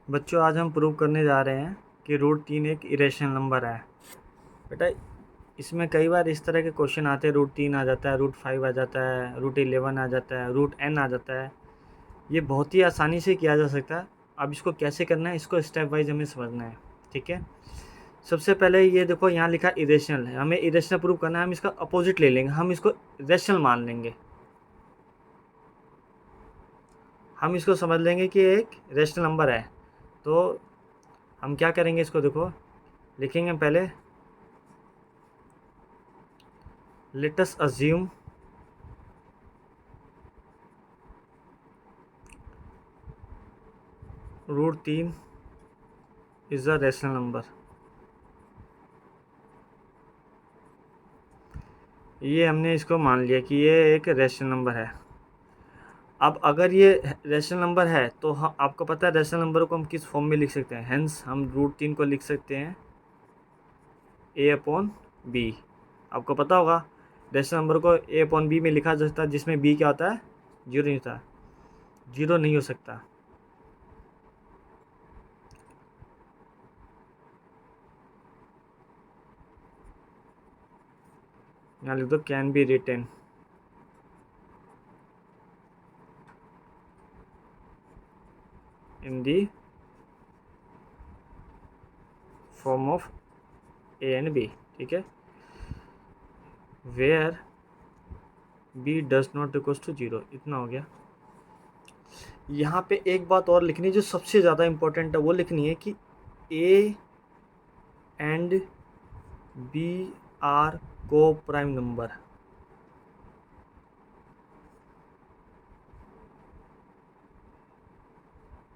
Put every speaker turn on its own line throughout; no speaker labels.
बच्चों, आज हम प्रूव करने जा रहे हैं कि √3 एक इरेशनल नंबर है। बेटा, इसमें कई बार इस तरह के क्वेश्चन आते हैं, √3 आ जाता है, √5 आ जाता है, √11 आ जाता है, √n आ जाता है। ये बहुत ही आसानी से किया जा सकता है। अब इसको कैसे करना है, इसको स्टेप वाइज हमें समझना है। ठीक है, सबसे पहले ये देखो, यहाँ लिखा इरेशनल है, हमें इरेशनल प्रूव करना है। हम इसका अपोजिट ले लेंगे, हम इसको रेशनल मान लेंगे। हम इसको समझ लेंगे कि एक रेशनल नंबर है। तो हम क्या करेंगे, इसको देखो, लिखेंगे पहले, let us assume √3 is a rational number। ये हमने इसको मान लिया कि ये एक रेशनल नंबर है। अब अगर ये रेशनल नंबर है तो आपको पता है रेशनल नंबर को हम किस फॉर्म में लिख सकते हैं। हेंस हम √3 को लिख सकते हैं a/b। आपको पता होगा रेशनल नंबर को a/b में लिखा जा सकता है, जिसमें b क्या होता है, 0 नहीं होता, 0 नहीं हो सकता। यहाँ लिख दो can be written in the form of a and b। ठीक है, where b does not equals to 0। इतना हो गया। यहाँ पे एक बात और लिखनी है जो सबसे ज़्यादा इम्पोर्टेंट है, वो लिखनी है कि a एंड b आर को प्राइम नंबर।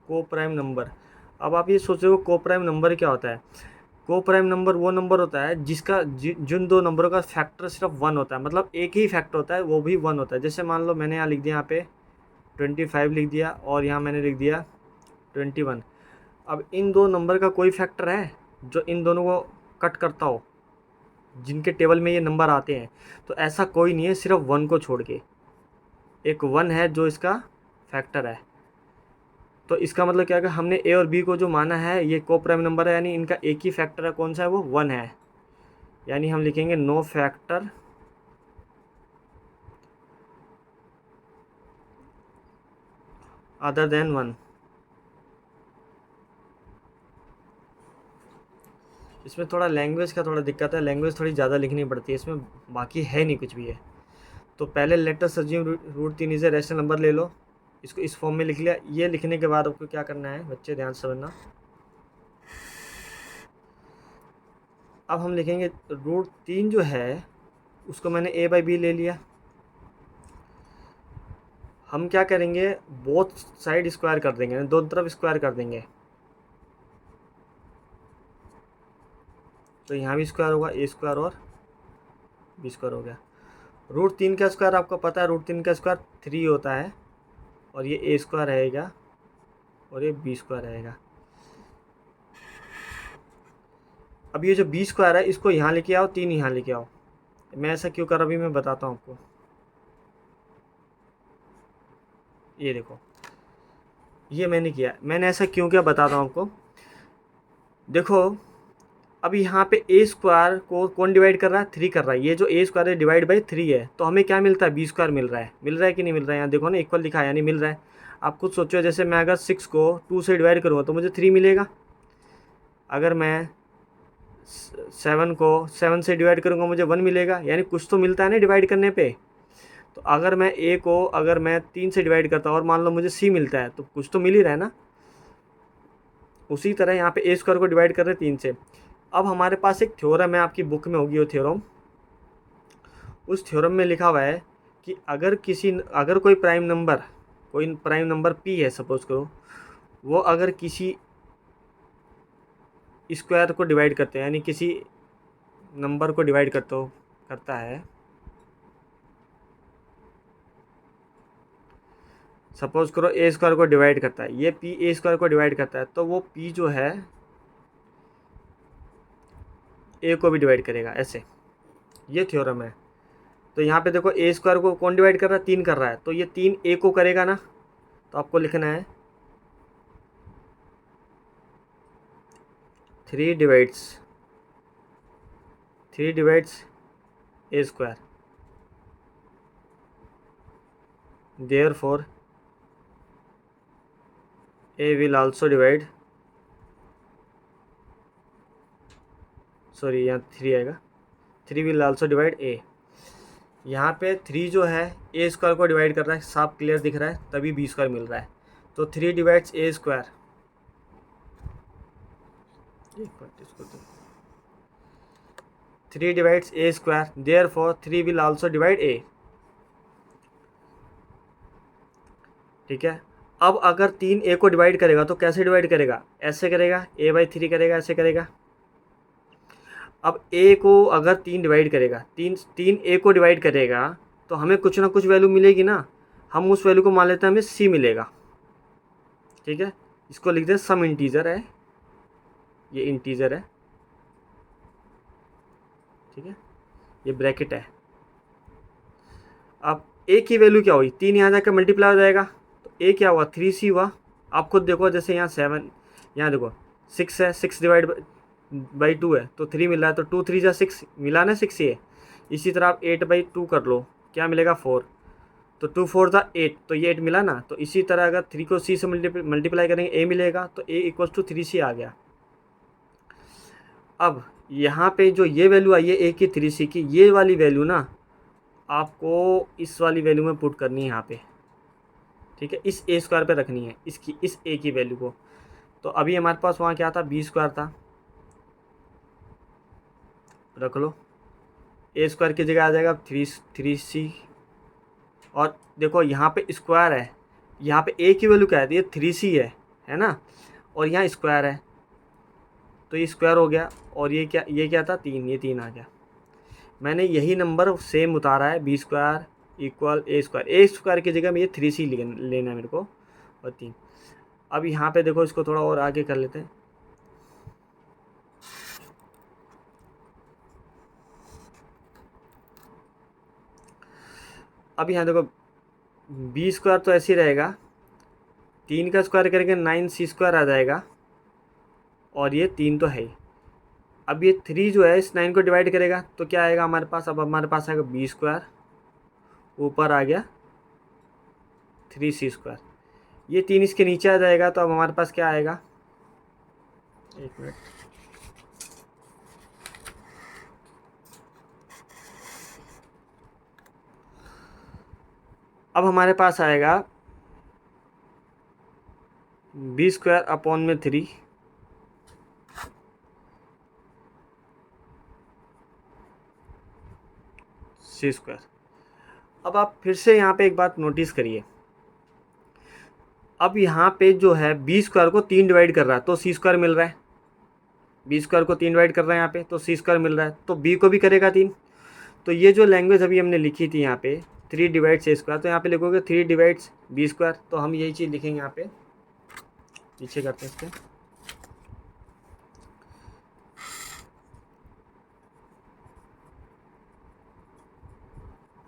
को प्राइम नंबर, अब आप ये सोच रहे हो को प्राइम नंबर क्या होता है। को प्राइम नंबर वो नंबर होता है जिसका जिन दो नंबरों का फैक्टर सिर्फ 1 होता है, मतलब एक ही फैक्टर होता है, वो भी 1 होता है। जैसे मान लो मैंने यहाँ लिख दिया, यहाँ पे 25 लिख दिया और यहाँ मैंने लिख दिया 21। अब इन दो नंबर का कोई फैक्टर है जो इन दोनों को कट करता हो, जिनके टेबल में ये नंबर आते हैं? तो ऐसा कोई नहीं है, सिर्फ 1 को छोड़ के। एक 1 है जो इसका फैक्टर है। तो इसका मतलब क्या है, हमने ए और बी को जो माना है ये को प्राइम नंबर है, यानी इनका एक ही फैक्टर है। कौन सा है वो? 1 है। यानी हम लिखेंगे नो फैक्टर अदर देन 1। इसमें थोड़ा लैंग्वेज का थोड़ा दिक्कत है, लैंग्वेज थोड़ी ज़्यादा लिखनी पड़ती है इसमें, बाकी है नहीं कुछ भी है। तो पहले let us assume √3 is a rational number ले लो, इसको इस फॉर्म में लिख लिया। ये लिखने के बाद आपको क्या करना है बच्चे, ध्यान से समझना। अब हम लिखेंगे √3 जो है उसको मैंने a/b ले लिया। हम क्या करेंगे, बोथ साइड स्क्वायर कर देंगे, दोनों तरफ स्क्वायर कर देंगे। तो यहाँ भी स्क्वायर होगा, a² और b² हो गया। √3 का स्क्वायर आपको पता है, √3 का स्क्वायर 3 होता है, और ये a² रहेगा और ये b² रहेगा। अब ये जो b² है इसको यहाँ लेके आओ, 3 यहाँ लेके आओ। मैं ऐसा क्यों कर रहा, अभी मैं बताता हूँ आपको। ये देखो, ये मैंने किया, मैंने ऐसा क्यों किया बताता हूँ आपको। देखो, अब यहाँ पे a² को कौन डिवाइड कर रहा है? 3 कर रहा है। ये जो a² है डिवाइड बाई 3 है, तो हमें क्या मिलता है? b² मिल रहा है। मिल रहा है कि नहीं मिल रहा है? यहाँ देखो ना, इक्वल लिखा है, यानी मिल रहा है। आप खुद सोचो, जैसे मैं अगर 6 को 2 से डिवाइड करूँगा तो मुझे 3 मिलेगा। अगर मैं 7 को 7 से डिवाइड करूँगा मुझे 1 मिलेगा, यानी कुछ तो मिलता है ना डिवाइड करने पे। तो अगर मैं a को अगर मैं 3 से डिवाइड करता हूँ और मान लो मुझे c मिलता है, तो कुछ तो मिल ही रहा है ना। उसी तरह यहाँ पे a² को डिवाइड कर रहे हैं 3 से। अब हमारे पास एक थ्योरम है, आपकी बुक में होगी वो थ्योरम। उस थ्योरम में लिखा हुआ है कि अगर कोई प्राइम नंबर p है, सपोज करो, वो अगर किसी स्क्वायर को डिवाइड करते हैं, यानी किसी नंबर को डिवाइड करता है, सपोज करो a² को डिवाइड करता है, ये p a² को डिवाइड करता है, तो वो p जो है a को भी डिवाइड करेगा, ऐसे। ये थ्योरम है। तो यहाँ पे देखो a² को कौन डिवाइड कर रहा है? 3 कर रहा है, तो ये 3 a को करेगा ना। तो आपको लिखना है 3 divides a square, therefore a will also divide, sorry यहाँ 3 आएगा, 3 will also divide a। यहाँ पे 3 जो है ए स्क्वायर को डिवाइड कर रहा है, साफ क्लियर दिख रहा है, तभी बी स्क्वायर मिल रहा है। तो 3 डिवाइड्स ए स्क्वायर, एक मिनट इसको 3 divides a square, therefore 3 will also divide a। ठीक है, अब अगर 3 a को डिवाइड करेगा तो कैसे डिवाइड करेगा, ऐसे करेगा, a/3 करेगा, ऐसे करेगा। अब a को अगर 3 डिवाइड करेगा, 3 a को डिवाइड करेगा तो हमें कुछ ना कुछ वैल्यू मिलेगी ना, हम उस वैल्यू को मान लेते हैं हमें c मिलेगा। ठीक है, इसको लिख दे सम इंटीजर है, ये इंटीजर है। ठीक है, ये ब्रैकेट है। अब a की वैल्यू क्या हुई, 3 यहाँ जाकर मल्टीप्लाई हो जाएगा, तो a क्या हुआ 3c हुआ। आप खुद देखो, जैसे यहाँ 7, यहाँ देखो 6 है, 6 डिवाइड बाई 2 है तो 3 मिल रहा है, तो 2 3 जा 6 मिला ना 6 ये। इसी तरह आप 8/2 कर लो, क्या मिलेगा 4, तो 2 4 जा 8, तो ये 8 मिला ना। तो इसी तरह अगर 3 को c से मल्टीप्लाई करेंगे a मिलेगा, तो a इक्वल्स टू 3c आ गया। अब यहाँ पे जो ये वैल्यू आई है a की 3c की, ये वाली वैल्यू ना आपको इस वाली वैल्यू में पुट करनी है यहाँ पे। ठीक है, इस a स्क्वायर पे रखनी है, इसकी इस a की वैल्यू को। तो अभी हमारे पास वहाँ क्या था, b स्क्वायर था, रख लो, a स्क्वायर की जगह आ जाएगा 3c। और देखो यहाँ पे स्क्वायर है, यहाँ पे a की वैल्यू क्या है, ये 3c है ना, और यहाँ स्क्वायर है तो ये स्क्वायर हो गया। और ये क्या था 3, ये 3 आ गया। मैंने यही नंबर सेम उतारा है, बी स्क्वायर इक्वल ए स्क्वायर की जगह में ये 3c लेना है मेरे को, और 3। अब यहाँ पे देखो, इसको थोड़ा और आगे कर लेते हैं। अब यहाँ देखो बी स्क्वायर तो ऐसे ही रहेगा, 3 का स्क्वायर करेंगे 9c स्क्वायर आ जाएगा, और ये 3 तो है ही। अब ये 3 जो है इस 9 को डिवाइड करेगा तो क्या आएगा हमारे पास, अब हमारे पास आएगा बी स्क्वायर, ऊपर आ गया 3c स्क्वायर, ये 3 इसके नीचे आ जाएगा। तो अब हमारे पास क्या आएगा, एक मिनट, अब हमारे पास आएगा बी स्क्वायर अपॉन में 3 सी स्क्वायर। अब आप फिर से यहाँ पे एक बात नोटिस करिए, अब यहाँ पे जो है बी स्क्वायर को 3 डिवाइड कर रहा है तो सी स्क्वायर मिल रहा है, बी स्क्वायर को 3 डिवाइड कर रहा है यहाँ पे तो सी स्क्वायर मिल रहा है, तो बी को भी करेगा 3। तो ये जो लैंग्वेज अभी हमने लिखी थी यहाँ पे 3 डिवाइड्स ए स्क्वायर, तो यहाँ पे लिखोगे 3 डिवाइड्स बी स्क्वायर, तो हम यही चीज़ लिखेंगे यहाँ पे, पीछे करते हैं इसके,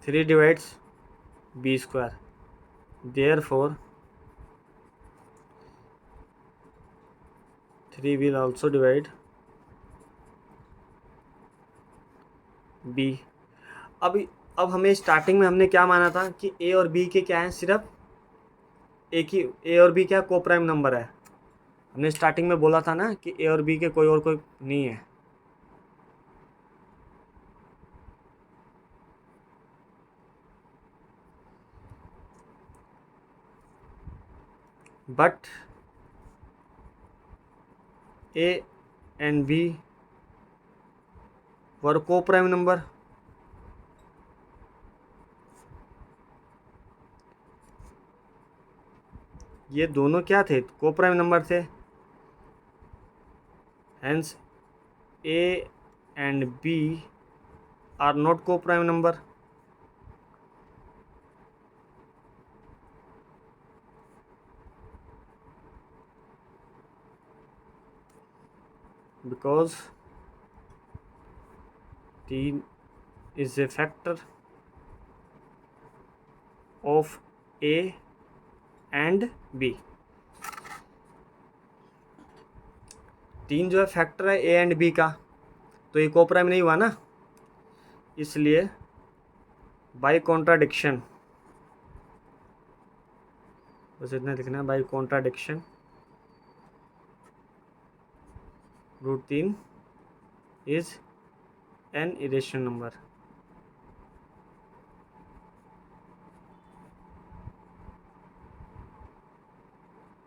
three divides b square, therefore 3 will also divide b। अब हमें स्टार्टिंग में हमने क्या माना था कि a और b के क्या हैं, सिर्फ a और b क्या को प्राइम नंबर है। हमने स्टार्टिंग में बोला था ना कि a और b के कोई नहीं है। But a and b were coprime number, ये दोनों क्या थे, को प्राइम नंबर थे। Hence a and b are not coprime number. because 3 is a factor of a and b। 3 जो है फैक्टर है ए एंड बी का, तो ये कोप्राइम नहीं हुआ ना, इसलिए बाई कॉन्ट्राडिक्शन, बस इतना लिखना है, by contradiction √3 is an irrational number.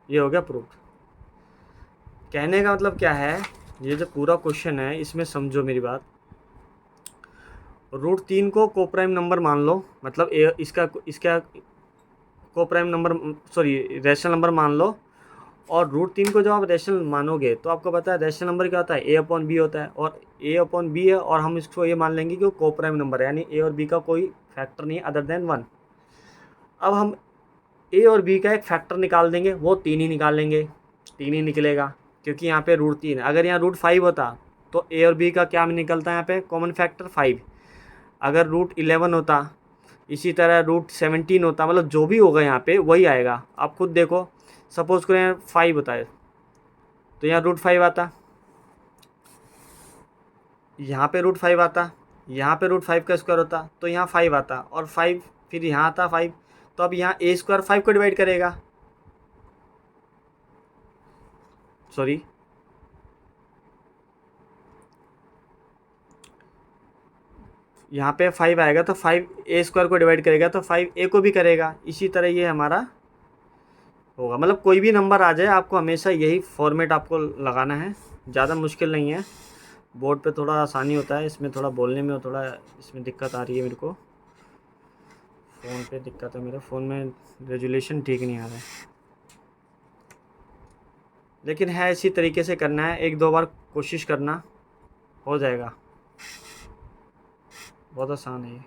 ये हो गया प्रूफ। कहने का मतलब क्या है, ये जो पूरा क्वेश्चन है इसमें समझो मेरी बात, √3 को कोप्राइम नंबर मान लो, मतलब इसका coprime number, sorry rational number मान लो, और √3 को जब आप रेशनल मानोगे तो आपको पता है रेशनल नंबर क्या होता है, ए अपॉन बी होता है, और ए अपॉन बी है, और हम इसको ये मान लेंगे कि वो कोप्राइम नंबर है, यानी ए और बी का कोई फैक्टर नहीं है अदर देन 1। अब हम ए और बी का एक फैक्टर निकाल देंगे, वो 3 ही निकाल लेंगे, 3 ही निकलेगा, क्योंकि यहाँ पे √3 है। अगर यहाँ √5 होता तो ए और बी का क्या निकलता है यहाँ पे कॉमन फैक्टर 5। अगर √11 होता, इसी तरह √17 होता, मतलब जो भी होगा यहाँ पे वही आएगा। आप खुद देखो, सपोज करें 5 होता है तो यहाँ √5 आता, यहाँ पे √5 आता, यहाँ पे √5 का स्क्वायर होता तो यहाँ 5 आता, और 5 फिर यहाँ आता 5, तो अब यहाँ ए स्क्वायर 5 को डिवाइड करेगा, सॉरी यहाँ पे 5 आएगा तो 5 ए स्क्वायर को डिवाइड करेगा तो 5 ए को भी करेगा। इसी तरह ये हमारा होगा, मतलब कोई भी नंबर आ जाए आपको हमेशा यही फॉर्मेट आपको लगाना है, ज़्यादा मुश्किल नहीं है। बोर्ड पे थोड़ा आसानी होता है, इसमें थोड़ा बोलने में थोड़ा इसमें दिक्कत आ रही है मेरे को, फ़ोन पे दिक्कत है, मेरे फ़ोन में रेजुलेशन ठीक नहीं आ रहा है, लेकिन है इसी तरीके से करना है, 1-2 बार कोशिश करना, हो जाएगा, बहुत आसान है ये।